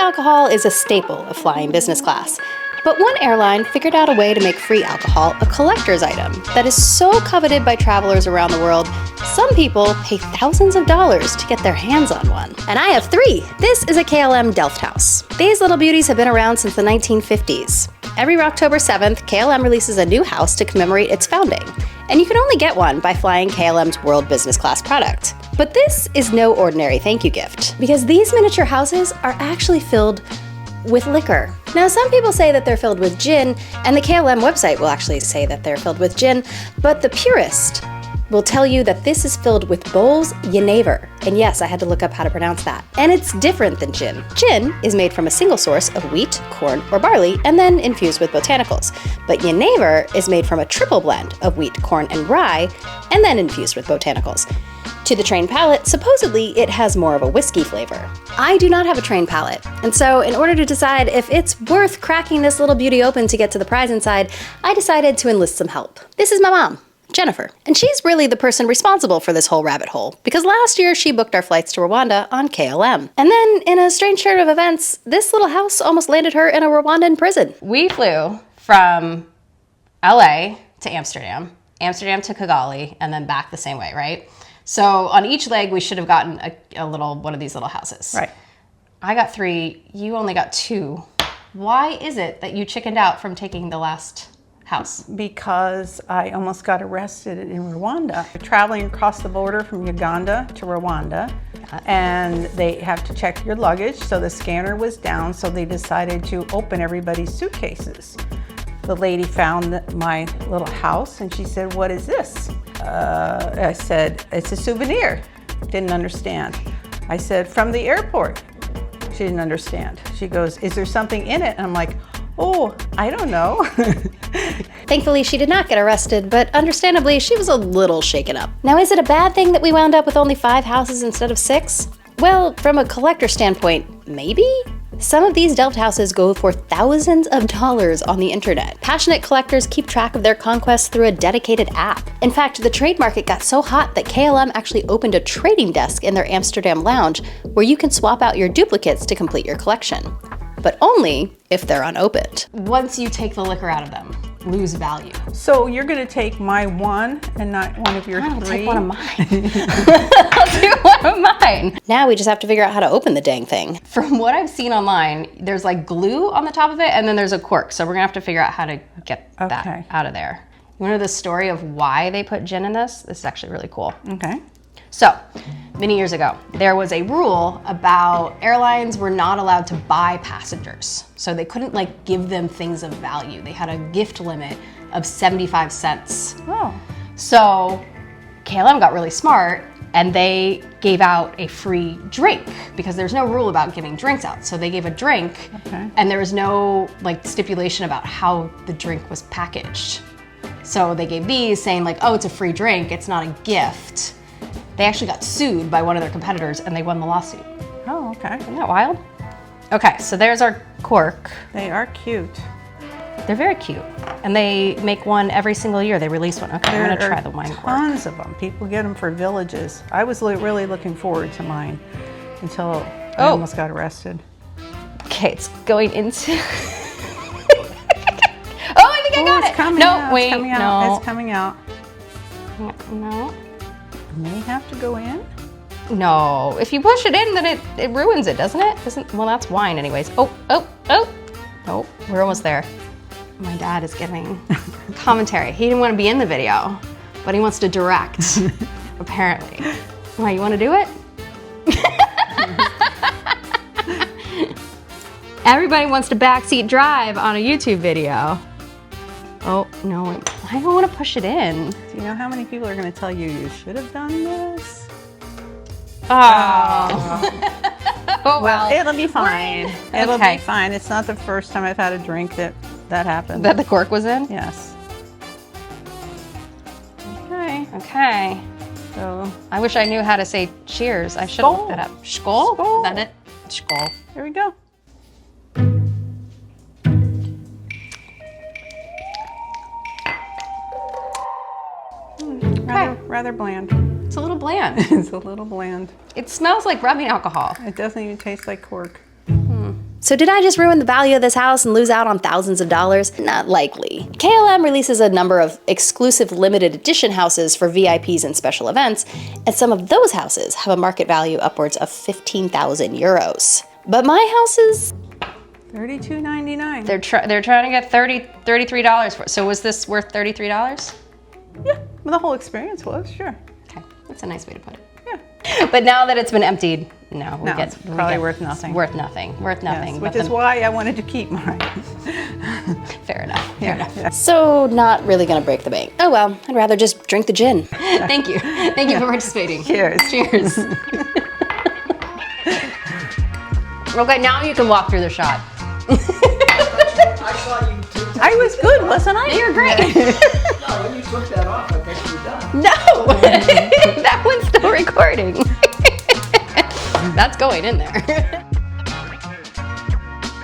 alcohol is a staple of flying business class. But one airline figured out a way to make free alcohol a collector's item that is so coveted by travelers around the world, some people pay thousands of dollars to get their hands on one. And I have 3. This is a KLM Delft house. These little beauties have been around since the 1950s. Every October 7th, KLM releases a new house to commemorate its founding. And you can only get one by flying KLM's World Business Class product. But this is no ordinary thank you gift, because these miniature houses are actually filled with liquor. Now, some people say that they're filled with gin, and the KLM website will actually say that they're filled with gin, but the purist will tell you that this is filled with Bols Jenever. And yes, I had to look up how to pronounce that. And it's different than gin. Gin is made from a single source of wheat, corn, or barley, and then infused with botanicals. But Jenever is made from a triple blend of wheat, corn, and rye, and then infused with botanicals. To the trained palate, supposedly it has more of a whiskey flavor. I do not have a trained palate, and so in order to decide if it's worth cracking this little beauty open to get to the prize inside, I decided to enlist some help. This is my mom, Jennifer, and she's really the person responsible for this whole rabbit hole, because last year she booked our flights to Rwanda on KLM. And then, in a strange turn of events, this little house almost landed her in a Rwandan prison. We flew from LA to Amsterdam, Amsterdam to Kigali, and then back the same way, right? So on each leg, we should have gotten a little one of these little houses. Right. I got 3, you only got 2. Why is it that you chickened out from taking the last house? Because I almost got arrested in Rwanda. Traveling across the border from Uganda to Rwanda, and they have to check your luggage, so the scanner was down, so they decided to open everybody's suitcases. The lady found my little house and she said, "What is this?" I said, "It's a souvenir." Didn't understand. I said, "From the airport." She didn't understand. She goes, "Is there something in it?" And I'm like, "Oh, I don't know." Thankfully, she did not get arrested, but understandably, she was a little shaken up. Now, is it a bad thing that we wound up with only 5 houses instead of 6? Well, from a collector standpoint, maybe? Some of these Delft houses go for thousands of dollars on the internet. Passionate collectors keep track of their conquests through a dedicated app. In fact, the trade market got so hot that KLM actually opened a trading desk in their Amsterdam lounge where you can swap out your duplicates to complete your collection. But only if they're unopened. Once you take the liquor out of them, lose value. So you're gonna take my 1 and not one of your 3? I'll take one of mine. I'll do one of mine. Now we just have to figure out how to open the dang thing. From what I've seen online, there's like glue on the top of it and then there's a cork. So we're gonna have to figure out how to get that out of there. You wanna know the story of why they put gin in this? This is actually really cool. Okay. So, many years ago, there was a rule about airlines were not allowed to buy passengers. So they couldn't like give them things of value. They had a gift limit of 75 cents. Oh. So KLM got really smart and they gave out a free drink because there's no rule about giving drinks out. So they gave a drink and there was no like stipulation about how the drink was packaged. So they gave these saying like, oh, it's a free drink, it's not a gift. They actually got sued by one of their competitors and they won the lawsuit. Oh, okay. Isn't that wild? Okay, so there's our cork. They are cute. They're very cute. And they make one every single year. They release one. Okay, I'm gonna try the wine cork. Tons of them. People get them for villages. I was really looking forward to mine until I almost got arrested. Okay, it's going into... Oh, I think I got it. Coming out. Wait, it's coming out. No. It's coming out. No. May have to go in? No, if you push it in, then it ruins it, doesn't it? Well, that's wine anyways. Oh. Oh, we're almost there. My dad is giving commentary. He didn't want to be in the video, but he wants to direct, apparently. Why, you want to do it? Everybody wants to backseat drive on a YouTube video. Oh, no, I don't want to push it in. Do you know how many people are going to tell you you should have done this? Oh, well, it'll be fine. It'll be fine. It's not the first time I've had a drink that happened. That the cork was in? Yes. Okay. So I wish I knew how to say cheers. I should have looked that up. Skål? Skål. Is that it? Skål. Here we go. Rather bland. It's a little bland. It's a little bland. It smells like rubbing alcohol. It doesn't even taste like cork. So did I just ruin the value of this house and lose out on thousands of dollars? Not likely. KLM releases a number of exclusive limited edition houses for VIPs and special events, and some of those houses have a market value upwards of 15,000 euros. But my houses, $32.99. They're trying to get $33 for it. So was this worth $33? Yeah, well, the whole experience was, sure. Okay, that's a nice way to put it. Yeah. But now that it's been emptied, It's probably worth nothing. Worth nothing. Worth nothing. Yes, which is why I wanted to keep mine. Fair enough. Fair enough. Yeah. so not really gonna break the bank. Oh well, I'd rather just drink the gin. Thank you. Thank you for participating. Cheers. Cheers. Okay, now you can walk through the shot. I saw you took that. I was good, wasn't I? You're great. No, when you took that off, I thought you were done. No, that one's still recording. That's going in there.